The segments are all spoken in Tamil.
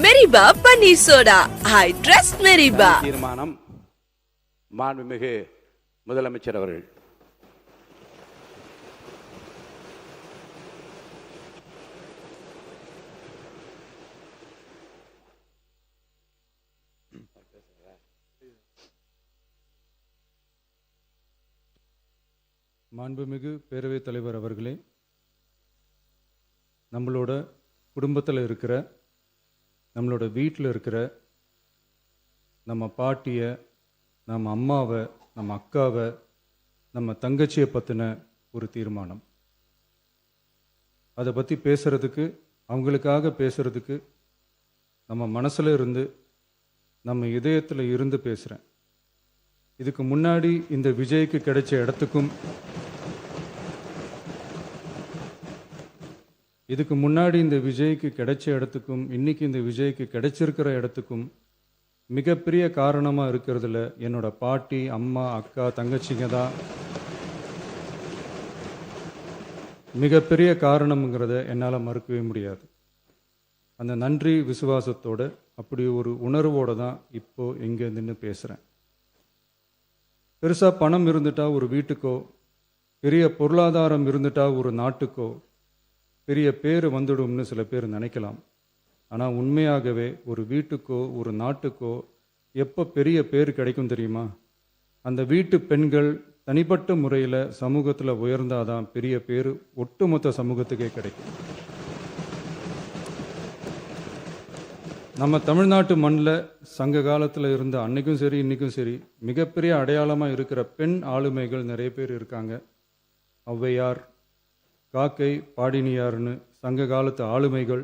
மெரிபா பன்னீர் சோடா. I trust மெரிபா. தீர்மானம் மாண்புமிகு முதலமைச்சர் அவர்கள். மாண்புமிகு பேரவைத் தலைவர் அவர்களே, நம்மளோட குடும்பத்தில் இருக்கிற, நம்மளோட வீட்டில் இருக்கிற நம்ம பாட்டியை, நம்ம அம்மாவை, நம்ம அக்காவை, நம்ம தங்கச்சியை பற்றின ஒரு தீர்மானம். அதை பற்றி பேசுகிறதுக்கு, அவங்களுக்காக பேசுகிறதுக்கு நம்ம மனசில் இருந்து, நம்ம இதயத்தில் இருந்து பேசுகிறேன். இதுக்கு முன்னாடி இந்த விஜய்க்கு கிடைச்ச இடத்துக்கும், இதுக்கு முன்னாடி இந்த விஜய்க்கு கிடைச்ச இடத்துக்கும் இன்னைக்கு இந்த விஜய்க்கு கிடைச்சிருக்கிற இடத்துக்கும் மிகப்பெரிய காரணமாக இருக்கிறதுல என்னோட பாட்டி, அம்மா, அக்கா, தங்கச்சிங்க தான் மிகப்பெரிய காரணம்ங்கிறத என்னால் மறுக்கவே முடியாது. அந்த நன்றி விசுவாசத்தோட, அப்படி ஒரு உணர்வோடு தான் இப்போது இங்கே நின்று பேசுகிறேன். பெருசாக பணம் இருந்துட்டா ஒரு வீட்டுக்கோ, பெரிய பொருளாதாரம் இருந்துட்டா ஒரு நாட்டுக்கோ பெரிய பேர் வந்துடும்னு சில பேர் நினைக்கலாம். ஆனால் உண்மையாகவே ஒரு வீட்டுக்கோ ஒரு நாட்டுக்கோ எப்போ பெரிய பேர் கிடைக்கும் தெரியுமா? அந்த வீட்டு பெண்கள் தனிப்பட்ட முறையில் சமூகத்தில் உயர்ந்தாதான் பெரிய பேர் ஒட்டுமொத்த சமூகத்துக்கே கிடைக்கும். நம்ம தமிழ்நாட்டு மண்ணில் சங்க காலத்தில் இருந்த அன்னைக்கும் சரி இன்றைக்கும் சரி மிகப்பெரிய அடையாளமாக இருக்கிற பெண் ஆளுமைகள் நிறைய பேர் இருக்காங்க. ஔவையார், காக்கை, பாடினியார்னு சங்க காலத்து ஆளுமைகள்,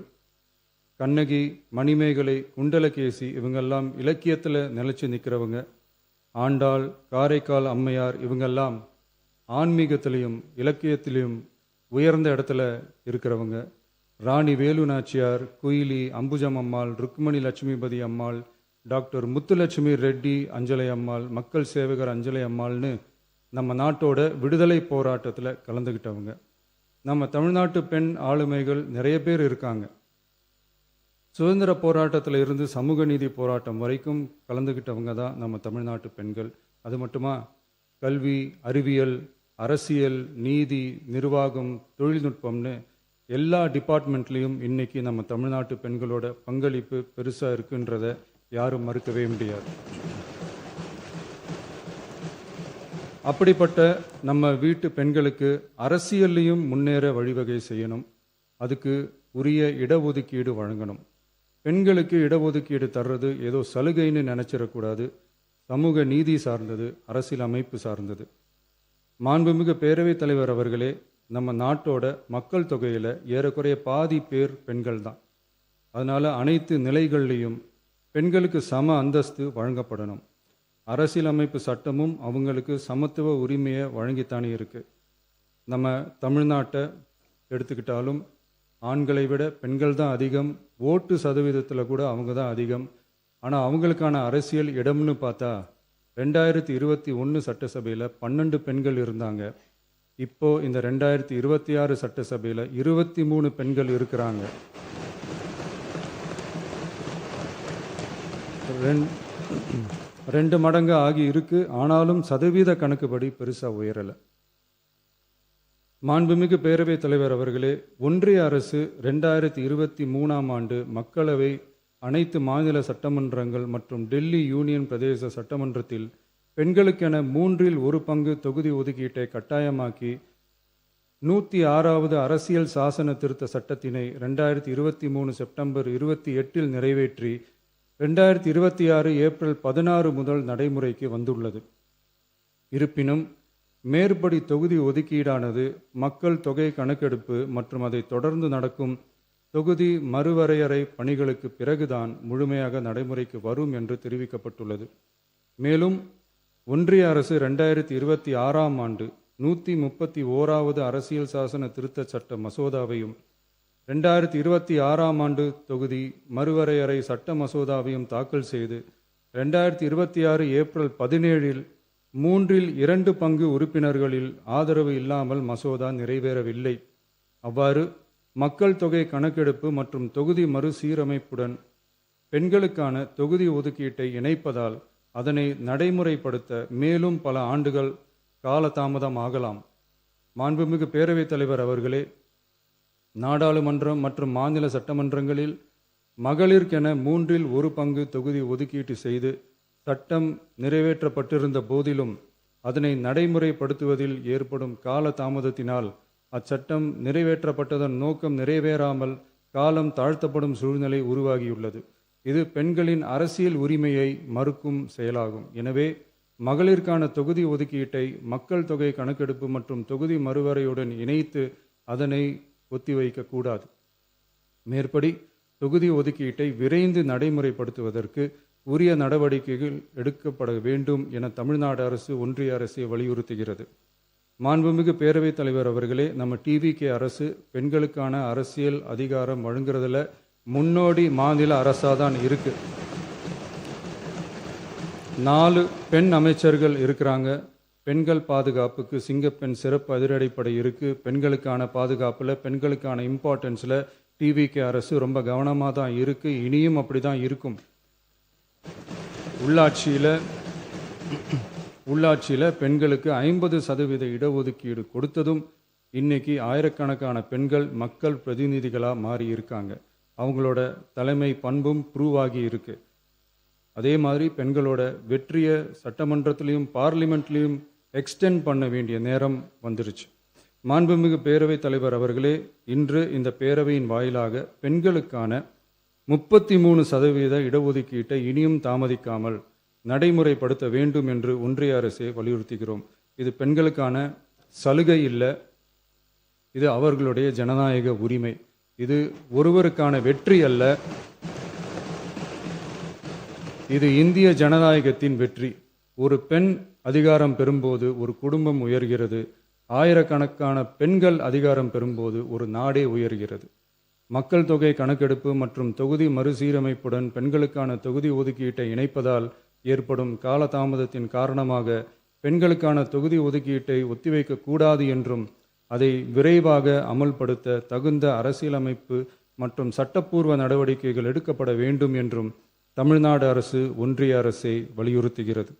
கண்ணகி, மணிமேகலை, குண்டலகேசி, இவங்கெல்லாம் இலக்கியத்தில் நிலைச்சி நிற்கிறவங்க. ஆண்டாள், காரைக்கால் அம்மையார், இவங்கெல்லாம் ஆன்மீகத்திலையும் இலக்கியத்திலையும் உயர்ந்த இடத்துல இருக்கிறவங்க. ராணி வேலு நாச்சியார், குயிலி, அம்புஜம் அம்மாள், ருக்மணி லட்சுமிபதி அம்மாள், டாக்டர் முத்துலட்சுமி ரெட்டி அஞ்சலை அம்மாள், மக்கள் சேவகர் அஞ்சலை அம்மாள்னு நம்ம நாட்டோட விடுதலை போராட்டத்தில் கலந்துக்கிட்டவங்க. நம்ம தமிழ்நாட்டு பெண் ஆளுமைகள் நிறைய பேர் இருக்காங்க. சுதந்திர போராட்டத்தில் இருந்து சமூக நீதி போராட்டம் வரைக்கும் கலந்துக்கிட்டவங்க தான் நம்ம தமிழ்நாட்டு பெண்கள். அது மட்டுமா, கல்வி, அறிவியல், அரசியல், நீதி, நிர்வாகம், தொழில்நுட்பம்னு எல்லா டிபார்ட்மெண்ட்லேயும் இன்னைக்கு நம்ம தமிழ்நாட்டு பெண்களோட பங்களிப்பு பெருசாக இருக்குன்றத யாரும் மறுக்கவே முடியாது. அப்படிப்பட்ட நம்ம வீட்டு பெண்களுக்கு அரசியல்லையும் முன்னேற வழிவகை செய்யணும். அதுக்கு உரிய இடஒதுக்கீடு வழங்கணும். பெண்களுக்கு இடஒதுக்கீடு தர்றது ஏதோ சலுகைன்னு நினச்சிடக்கூடாது. சமூக நீதி சார்ந்தது, அரசியல் அமைப்பு சார்ந்தது. மாண்புமிகு பேரவைத் தலைவர் அவர்களே, நம்ம நாட்டோட மக்கள் தொகையில் ஏறக்குறைய பாதி பேர் பெண்கள் தான். அதனால் அனைத்து நிலைகள்லேயும் பெண்களுக்கு சம அந்தஸ்து வழங்கப்படணும். அரசியலமைப்பு சட்டமும் அவங்களுக்கு சமத்துவ உரிமையை வழங்கித்தானே இருக்குது. நம்ம தமிழ்நாட்டை எடுத்துக்கிட்டாலும் ஆண்களை விட பெண்கள் தான் அதிகம். ஓட்டு சதவீதத்தில் கூட அவங்க தான் அதிகம். ஆனால் அவங்களுக்கான அரசியல் இடம்னு பார்த்தா 2021 சட்டசபையில் 12 பெண்கள் இருந்தாங்க. இப்போது இந்த 2026 சட்டசபையில் 23 பெண்கள் இருக்கிறாங்க. ரெண்டு மடங்கு ஆகி இருக்கு. ஆனாலும் சதவீத கணக்குப்படி பெருசாக உயரலை. மாண்புமிகு பேரவைத் தலைவர் அவர்களே, ஒன்றிய அரசு 2023ஆம் ஆண்டு மக்களவை, அனைத்து மாநில சட்டமன்றங்கள் மற்றும் டெல்லி யூனியன் பிரதேச சட்டமன்றத்தில் பெண்களுக்கென 1/3 தொகுதி ஒதுக்கீட்டை கட்டாயமாக்கி 106வது அரசியல் சாசன திருத்த சட்டத்தினை 2023 செப்டம்பர் 28 நிறைவேற்றி 2026 ஏப்ரல் 16 முதல் நடைமுறைக்கு வந்துள்ளது. இருப்பினும் மேற்படி தொகுதி ஒதுக்கீடானது மக்கள் தொகை கணக்கெடுப்பு மற்றும் அதை தொடர்ந்து நடக்கும் தொகுதி மறுவரையறை பணிகளுக்கு பிறகுதான் முழுமையாக நடைமுறைக்கு வரும் என்று தெரிவிக்கப்பட்டுள்ளது. மேலும் ஒன்றிய அரசு 2026ஆம் ஆண்டு 131வது அரசியல் சாசன திருத்த சட்ட மசோதாவையும் 2026ஆம் ஆண்டு தொகுதி மறுவரையறை சட்ட மசோதாவையும் தாக்கல் செய்து 2026 ஏப்ரல் 17 2/3 உறுப்பினர்களில் ஆதரவு இல்லாமல் மசோதா நிறைவேறவில்லை. அவ்வாறு மக்கள் தொகை கணக்கெடுப்பு மற்றும் தொகுதி மறுசீரமைப்புடன் பெண்களுக்கான தொகுதி ஒதுக்கீட்டை இணைப்பதால் அதனை நடைமுறைப்படுத்த மேலும் பல ஆண்டுகள் காலதாமதம் ஆகலாம். மாண்புமிகு பேரவைத் தலைவர் அவர்களே, நாடாளுமன்றம் மற்றும் மாநில சட்டமன்றங்களில் மகளிருக்கென 1/3 தொகுதி ஒதுக்கீட்டு செய்து சட்டம் நிறைவேற்றப்பட்டிருந்த போதிலும் அதனை நடைமுறைப்படுத்துவதில் ஏற்படும் கால தாமதத்தினால் அச்சட்டம் நிறைவேற்றப்பட்டதன் நோக்கம் நிறைவேறாமல் காலம் தாழ்த்தப்படும் சூழ்நிலை உருவாகியுள்ளது. இது பெண்களின் அரசியல் உரிமையை மறுக்கும் செயலாகும். எனவே மகளிருக்கான தொகுதி ஒதுக்கீட்டை மக்கள் தொகை கணக்கெடுப்பு மற்றும் தொகுதி மறுவரையுடன் இணைத்து அதனை ஒத்திவைக்கக்கூடாது. மேற்படி தொகுதி ஒதுக்கீட்டை விரைந்து நடைமுறைப்படுத்துவதற்கு உரிய நடவடிக்கைகள் எடுக்கப்பட வேண்டும் என தமிழ்நாடு அரசு ஒன்றிய அரசை வலியுறுத்துகிறது. மாண்புமிகு பேரவைத் தலைவர் அவர்களே, நம்ம டிவிகே அரசு பெண்களுக்கான அரசியல் அதிகாரம் வழங்குறதுல முன்னோடி மாநில அரசாதான் இருக்கு. 4 பெண் அமைச்சர்கள் இருக்கிறாங்க. பெண்கள் பாதுகாப்புக்கு சிங்கப்பெண் சிறப்பு அதிரடிப்படை இருக்கு. பெண்களுக்கான பாதுகாப்புல பெண்களுக்கான இம்பார்ட்டன்ஸ்ல டிவிகே அரசு ரொம்ப கவனமாக தான் இருக்கு. இனியும் அப்படிதான் இருக்கும். உள்ளாட்சியில் பெண்களுக்கு 50% இடஒதுக்கீடு கொடுத்ததும் இன்னைக்கு ஆயிரக்கணக்கான பெண்கள் மக்கள் பிரதிநிதிகளாக மாறி இருக்காங்க. அவங்களோட தலைமை பண்பும் ப்ரூவ் ஆகி இருக்கு. அதே மாதிரி பெண்களோட வெற்றியை சட்டமன்றத்திலையும் பார்லிமெண்ட்லையும் எக்ஸ்டெண்ட் பண்ண வேண்டிய நேரம் வந்துருச்சு. மாண்புமிகு பேரவைத் தலைவர் அவர்களே, இன்று இந்த பேரவையின் வாயிலாக பெண்களுக்கான 33% இடஒதுக்கீட்டை இனியும் தாமதிக்காமல் நடைமுறைப்படுத்த வேண்டும் என்று ஒன்றிய அரசை வலியுறுத்துகிறோம். இது பெண்களுக்கான சலுகை இல்லை, இது அவர்களுடைய ஜனநாயக உரிமை. இது ஒருவருக்கான வெற்றி அல்ல, இது இந்திய ஜனநாயகத்தின் வெற்றி. ஒரு பெண் அதிகாரம் பெறும்போது ஒரு குடும்பம் உயர்கிறது. ஆயிரக்கணக்கான பெண்கள் அதிகாரம் பெறும்போது ஒரு நாடே உயர்கிறது. மக்கள் தொகை கணக்கெடுப்பு மற்றும் தொகுதி மறுசீரமைப்புடன் பெண்களுக்கான தொகுதி ஒதுக்கீட்டை இணைப்பதால் ஏற்படும் காலதாமதத்தின் காரணமாக பெண்களுக்கான தொகுதி ஒதுக்கீட்டை ஒத்திவைக்க கூடாது என்றும் அதை விரைவாக அமல்படுத்த தகுந்த அரசியலமைப்பு மற்றும் சட்டப்பூர்வ நடவடிக்கைகள் எடுக்கப்பட வேண்டும் என்றும் தமிழ்நாடு அரசு ஒன்றிய அரசை வலியுறுத்துகிறது.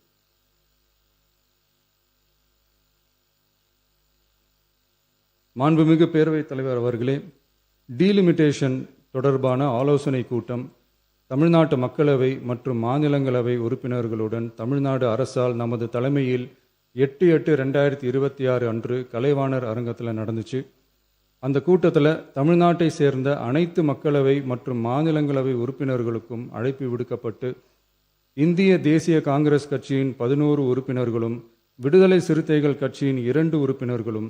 மாண்புமிகு பேரவைத் தலைவர் அவர்களே, டீலிமிட்டேஷன் தொடர்பான ஆலோசனை கூட்டம் தமிழ்நாட்டு மக்களவை மற்றும் மாநிலங்களவை உறுப்பினர்களுடன் தமிழ்நாடு அரசால் நமது தலைமையில் 8/8/2026 அன்று கலைவாணர் அரங்கத்தில் நடந்துச்சு. அந்த கூட்டத்தில் தமிழ்நாட்டை சேர்ந்த அனைத்து மக்களவை மற்றும் மாநிலங்களவை உறுப்பினர்களுக்கும் அழைப்பு விடுக்கப்பட்டு இந்திய தேசிய காங்கிரஸ் கட்சியின் 11 உறுப்பினர்களும், விடுதலை சிறுத்தைகள் கட்சியின் 2 உறுப்பினர்களும்,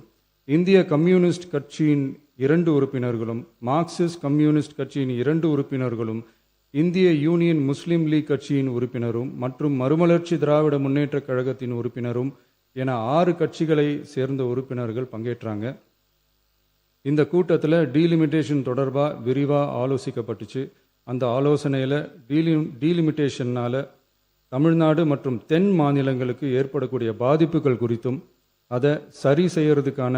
இந்திய கம்யூனிஸ்ட் கட்சியின் 2 உறுப்பினர்களும், மார்க்சிஸ்ட் கம்யூனிஸ்ட் கட்சியின் 2 உறுப்பினர்களும், இந்திய யூனியன் முஸ்லீம் லீக் கட்சியின் உறுப்பினரும் மற்றும் மறுமலர்ச்சி திராவிட முன்னேற்ற கழகத்தின் உறுப்பினரும் என 6 கட்சிகளை சேர்ந்த உறுப்பினர்கள் பங்கேற்றாங்க. இந்த கூட்டத்தில் டீலிமிட்டேஷன் தொடர்பாக விரிவாக ஆலோசிக்கப்பட்டுச்சு. அந்த ஆலோசனையில் டீலிமிட்டேஷனால் தமிழ்நாடு மற்றும் தென் மாநிலங்களுக்கு ஏற்படக்கூடிய பாதிப்புகள் குறித்தும் அதை சரி செய்யறதுக்கான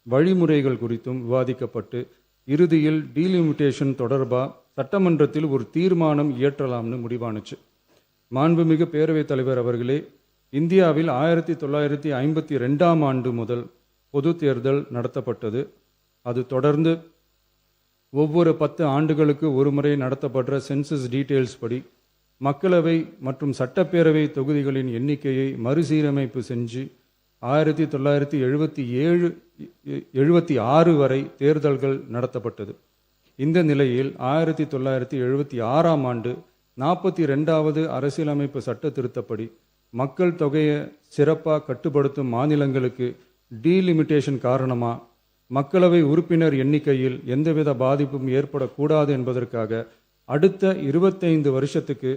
வழிமுறைகள் குறித்தும் விவாதிக்கப்பட்டு இறுதியில் டீலிமிட்டேஷன் தொடர்பாக சட்டமன்றத்தில் ஒரு தீர்மானம் இயற்றலாம்னு முடிவானுச்சு. மாண்புமிகு பேரவைத் தலைவர் அவர்களே, இந்தியாவில் 1952ஆம் ஆண்டு முதல் பொது தேர்தல் நடத்தப்பட்டது. அது தொடர்ந்து ஒவ்வொரு 10 ஆண்டுகளுக்கு ஒரு முறை நடத்தப்படுற சென்சஸ் டீட்டெயில்ஸ் படி மக்களவை மற்றும் சட்டப்பேரவை தொகுதிகளின் எண்ணிக்கையை மறுசீரமைப்பு செஞ்சு 1976 வரை தேர்தல்கள் நடத்தப்பட்டது. இந்த நிலையில் 1976ஆம் ஆண்டு 42வது அரசியலமைப்பு சட்ட திருத்தப்படி மக்கள் தொகையை சிறப்பாக கட்டுப்படுத்தும் மாநிலங்களுக்கு டீலிமிட்டேஷன் காரணமாக மக்களவை உறுப்பினர் எண்ணிக்கையில் எந்தவித பாதிப்பும் ஏற்படக்கூடாது என்பதற்காக அடுத்த 25 வருஷத்துக்கு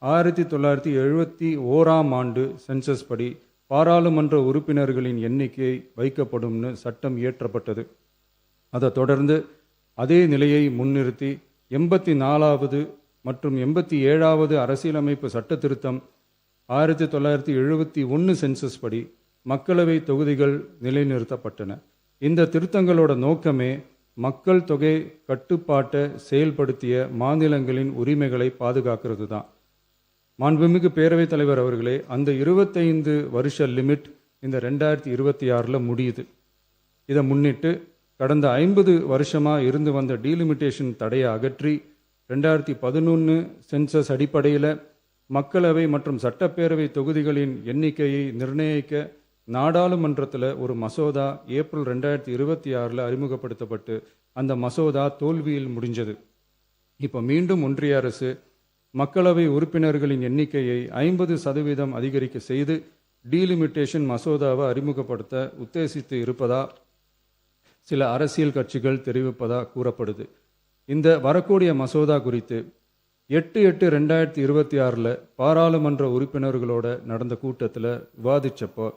1971ஆம் ஆண்டு சென்சஸ் படி பாராளுமன்ற உறுப்பினர்களின் எண்ணிக்கை வைக்கப்படும்னு சட்டம் இயற்றப்பட்டது. அதை தொடர்ந்து அதே நிலையை முன்னிறுத்தி 84வது மற்றும் 87வது அரசியலமைப்பு சட்ட திருத்தம் 1971 சென்சஸ் படி மக்களவை தொகுதிகள் நிலைநிறுத்தப்பட்டன. இந்த திருத்தங்களோட நோக்கமே மக்கள் தொகை கட்டுப்பாட்டை செயல்படுத்திய மாநிலங்களின் உரிமைகளை பாதுகாக்கிறது தான். மாண்புமிகு பேரவைத் தலைவர் அவர்களே, அந்த 25 வருஷ லிமிட் இந்த 2026 முடியுது. இதை முன்னிட்டு கடந்த 50 வருஷமாக இருந்து வந்த டீலிமிட்டேஷன் தடையை அகற்றி 2011 சென்சஸ் அடிப்படையில் மக்களவை மற்றும் சட்டப்பேரவை தொகுதிகளின் எண்ணிக்கையை நிர்ணயிக்க நாடாளுமன்றத்தில் ஒரு மசோதா ஏப்ரல் 2026 அறிமுகப்படுத்தப்பட்டு அந்த மசோதா தோல்வியில் முடிஞ்சது. இப்போ மீண்டும் ஒன்றிய அரசு மக்களவை உறுப்பினர்களின் எண்ணிக்கையை 50% அதிகரிக்க செய்து டீலிமிட்டேஷன் மசோதாவை அறிமுகப்படுத்த உத்தேசித்து இருப்பதா சில அரசியல் கட்சிகள் தெரிவிப்பதா கூறப்படுது. இந்த வரக்கூடிய மசோதா குறித்து 8/8/2026 பாராளுமன்ற உறுப்பினர்களோட நடந்த கூட்டத்தில் விவாதிச்சப்போ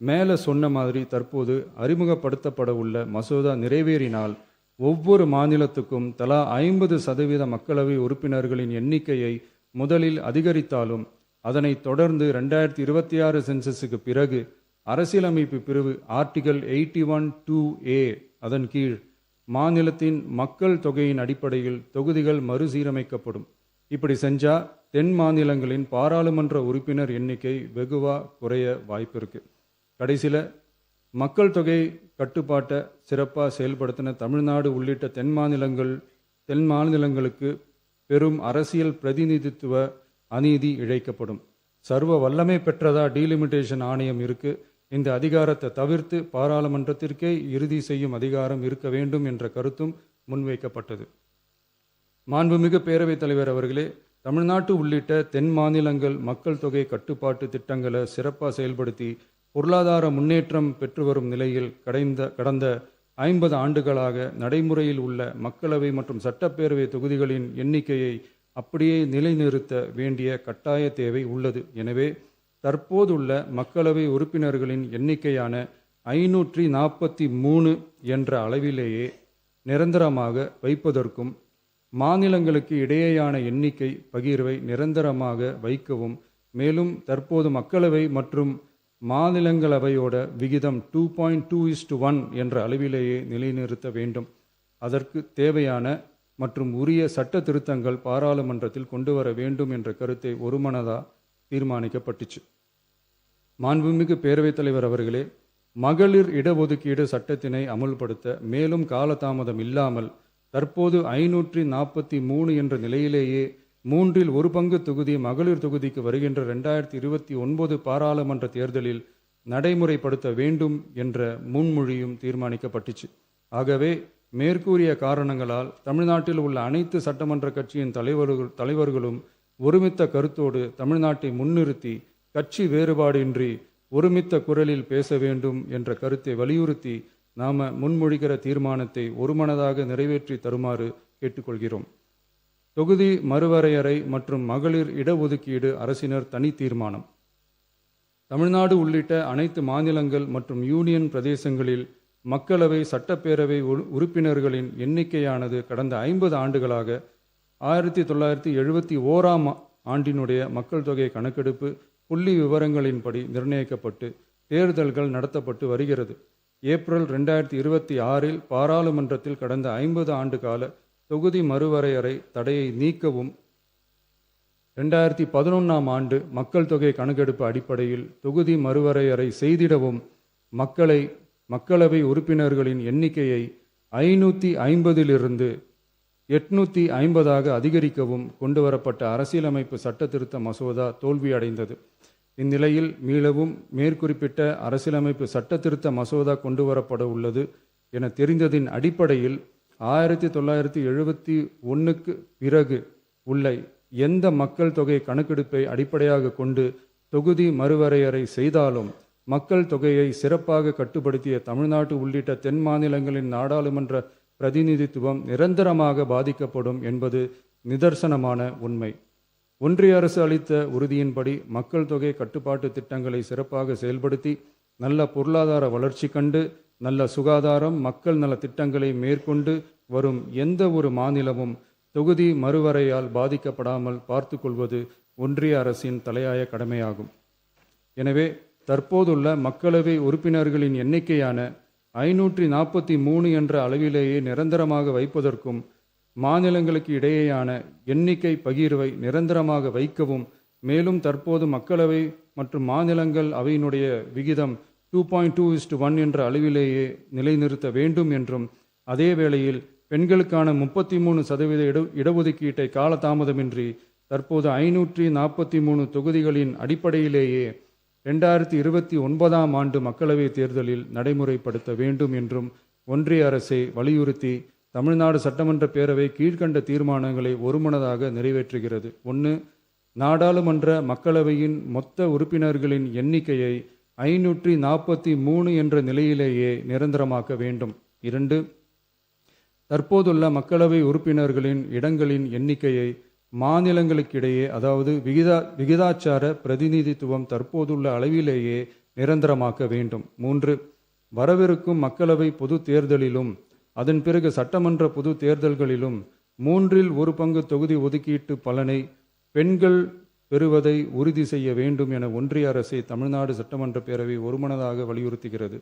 மேலே சொன்ன மாதிரி தற்போது அறிமுகப்படுத்தப்பட உள்ள மசோதா நிறைவேறினால் ஒவ்வொரு மாநிலத்துக்கும் தலா 50% மக்களவை உறுப்பினர்களின் எண்ணிக்கையை முதலில் அதிகரித்தாலும் அதனைத் தொடர்ந்து 2026 சென்சஸுக்கு பிறகு அரசியலமைப்பு பிரிவு ஆர்டிகல் 81(2)A அதன் கீழ் மாநிலத்தின் மக்கள் தொகையின் அடிப்படையில் தொகுதிகள் மறுசீரமைக்கப்படும். இப்படி செஞ்சா தென் மாநிலங்களின் பாராளுமன்ற உறுப்பினர் எண்ணிக்கை வெகுவா குறைய வாய்ப்பு இருக்கு. கடைசியில் மக்கள் தொகை கட்டுப்பாட்டை சிறப்பாக செயல்படுத்தின தமிழ்நாடு உள்ளிட்ட தென் மாநிலங்களுக்கு பெரும் அரசியல் பிரதிநிதித்துவ அநீதி இழைக்கப்படும். சர்வ வல்லமை பெற்றதா டீலிமிட்டேஷன் ஆணையம் இருக்கு. இந்த அதிகாரத்தை தவிர்த்து பாராளுமன்றத்திற்கே இறுதி செய்யும் அதிகாரம் இருக்க வேண்டும் என்ற கருத்தும் முன்வைக்கப்பட்டது. மாண்புமிகு பேரவைத் தலைவர் அவர்களே, தமிழ்நாட்டு உள்ளிட்ட தென் மாநிலங்கள் மக்கள் தொகை கட்டுப்பாட்டு திட்டங்களை சிறப்பாக செயல்படுத்தி பொருளாதார முன்னேற்றம் பெற்று வரும் நிலையில் கடந்த 50 ஆண்டுகளாக நடைமுறையில் உள்ள மக்களவை மற்றும் சட்டப்பேரவை தொகுதிகளின் எண்ணிக்கையை அப்படியே நிலைநிறுத்த வேண்டிய கட்டாய தேவை உள்ளது. எனவே தற்போதுள்ள மக்களவை உறுப்பினர்களின் எண்ணிக்கையான 543 என்ற அளவிலேயே நிரந்தரமாக வைப்பதற்கும் மாநிலங்களுக்கு இடையேயான எண்ணிக்கை பகிர்வை நிரந்தரமாக வைக்கவும், மேலும் தற்போது மக்களவை மற்றும் மாநிலங்களவையோட விகிதம் 2.2:1 என்ற அளவிலேயே நிலைநிறுத்த வேண்டும். அதற்கு தேவையான மற்றும் உரிய சட்ட திருத்தங்கள் பாராளுமன்றத்தில் கொண்டு வர வேண்டும் என்ற கருத்தை ஒருமனதாக தீர்மானிக்கப்பட்டுச்சு. மாண்புமிகு பேரவைத் தலைவர் அவர்களே, மகளிர் இடஒதுக்கீடு சட்டத்தினை அமுல்படுத்த மேலும் காலதாமதம் இல்லாமல் தற்போது 543 என்ற நிலையிலேயே 1/3 தொகுதி மகளிர் தொகுதிக்கு வருகின்ற 2029 பாராளுமன்ற தேர்தலில் நடைமுறைப்படுத்த வேண்டும் என்ற முன்மொழியும் தீர்மானிக்கப்பட்டுச்சு. ஆகவே மேற்கூறிய காரணங்களால் தமிழ்நாட்டில் உள்ள அனைத்து சட்டமன்ற கட்சியின் தலைவர்களும் ஒருமித்த கருத்தோடு தமிழ்நாட்டை முன்னிறுத்தி கட்சி வேறுபாடின்றி ஒருமித்த குரலில் பேச வேண்டும் என்ற கருத்தை வலியுறுத்தி நாம முன்மொழிகிற தீர்மானத்தை ஒருமனதாக நிறைவேற்றி தருமாறு கேட்டுக்கொள்கிறோம். தொகுதி மறுவரையறை மற்றும் மகளிர் இடஒதுக்கீடு அரசினர் தனி தீர்மானம். தமிழ்நாடு உள்ளிட்ட அனைத்து மாநிலங்கள் மற்றும் யூனியன் பிரதேசங்களில் மக்களவை சட்டப்பேரவை உறுப்பினர்களின் எண்ணிக்கையானது கடந்த 50 ஆண்டுகளாக 1971 ஆண்டினுடைய மக்கள் தொகை கணக்கெடுப்பு புள்ளி விவரங்களின்படி நிர்ணயிக்கப்பட்டு தேர்தல்கள் நடத்தப்பட்டு வருகிறது. ஏப்ரல் 2026 பாராளுமன்றத்தில் கடந்த 50 ஆண்டு கால தொகுதி மறுவரையறை தடையை நீக்கவும் 2011 ஆண்டு மக்கள் தொகை கணக்கெடுப்பு அடிப்படையில் தொகுதி மறுவரையறை செய்திடவும் மக்களவை உறுப்பினர்களின் எண்ணிக்கையை 550 850 அதிகரிக்கவும் கொண்டுவரப்பட்ட அரசியலமைப்பு சட்ட திருத்த மசோதா தோல்வியடைந்தது. இந்நிலையில் மீளவும் மேற்குறிப்பிட்ட அரசியலமைப்பு சட்ட திருத்த மசோதா கொண்டுவரப்பட உள்ளது என தெரிந்ததின் அடிப்படையில் 1971 பிறகு உள்ள எந்த மக்கள் தொகை கணக்கெடுப்பை அடிப்படையாக கொண்டு தொகுதி மறுவரையறை செய்தாலும் மக்கள் தொகையை சிறப்பாக கட்டுப்படுத்திய தமிழ்நாடு உள்ளிட்ட தென் மாநிலங்களின் நாடாளுமன்ற பிரதிநிதித்துவம் நிரந்தரமாக பாதிக்கப்படும் என்பது நிதர்சனமான உண்மை. ஒன்றிய அரசு அளித்த உறுதியின்படி மக்கள் தொகை கட்டுப்பாட்டு திட்டங்களை சிறப்பாக செயல்படுத்தி நல்ல பொருளாதார வளர்ச்சி கண்டு நல்ல சுகாதாரம் மக்கள் நல திட்டங்களை மேற்கொண்டு வரும் எந்த ஒரு மாநிலமும் தொகுதி மறுவரையால் பாதிக்கப்படாமல் பார்த்து கொள்வது ஒன்றிய அரசின் தலையாய கடமையாகும். எனவே தற்போதுள்ள மக்களவை உறுப்பினர்களின் எண்ணிக்கையான 543 என்ற அளவிலேயே நிரந்தரமாக வைப்பதற்கும் மாநிலங்களுக்கு இடையேயான எண்ணிக்கை பகிர்வை நிரந்தரமாக வைக்கவும், மேலும் தற்போது மக்களவை மற்றும் மாநிலங்கள் அவையினுடைய விகிதம் 2.2:1 என்ற அளவிலேயே நிலைநிறுத்த வேண்டும் என்றும், அதே வேளையில் பெண்களுக்கான 33% இடஒதுக்கீட்டை காலதாமதமின்றி தற்போது 543 தொகுதிகளின் அடிப்படையிலேயே 2029ஆம் ஆண்டு மக்களவைத் தேர்தலில் நடைமுறைப்படுத்த வேண்டும் என்றும் ஒன்றிய அரசை வலியுறுத்தி தமிழ்நாடு சட்டமன்ற பேரவை கீழ்க்கண்ட தீர்மானங்களை ஒருமனதாக நிறைவேற்றுகிறது. 1. நாடாளுமன்ற மக்களவையின் மொத்த உறுப்பினர்களின் எண்ணிக்கையை 543 என்ற நிலையிலேயே நிரந்தரமாக்க வேண்டும். 2. தற்போதுள்ள மக்களவை உறுப்பினர்களின் இடங்களின் எண்ணிக்கையை மாநிலங்களுக்கிடையே, அதாவது விகிதாச்சார பிரதிநிதித்துவம் தற்போதுள்ள அளவிலேயே நிரந்தரமாக்க வேண்டும். 3. வரவிருக்கும் மக்களவை பொது தேர்தலிலும் அதன் பிறகு சட்டமன்ற பொது தேர்தல்களிலும் 1/3 தொகுதி ஒதுக்கீட்டு பலனை பெண்கள் பெறுவதை உறுதி செய்ய வேண்டும் என ஒன்றிய அரசை தமிழ்நாடு சட்டமன்ற பேரவை ஒருமனதாக வலியுறுத்துகிறது.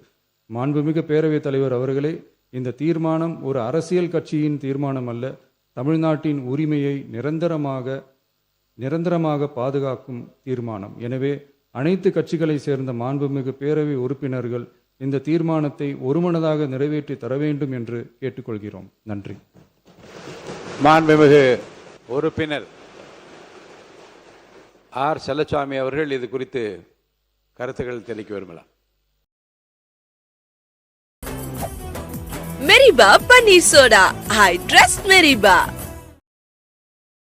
மாண்புமிகு பேரவைத் தலைவர் அவர்களே, இந்த தீர்மானம் ஒரு அரசியல் கட்சியின் தீர்மானம் அல்ல, தமிழ்நாட்டின் உரிமையை நிரந்தரமாக பாதுகாக்கும் தீர்மானம். எனவே அனைத்து கட்சிகளை சேர்ந்த மாண்புமிகு பேரவை உறுப்பினர்கள் இந்த தீர்மானத்தை ஒருமனதாக நிறைவேற்றி தர வேண்டும் என்று கேட்டுக்கொள்கிறோம். நன்றி. மாண்புமிகு உறுப்பினர் ஆர். செல்லசாமி அவர்கள் இது குறித்து கருத்துக்கள் தெரிவிக்க விரும்பலாம். மெரிபா பன்னீர் சோடா. I trust Meriba.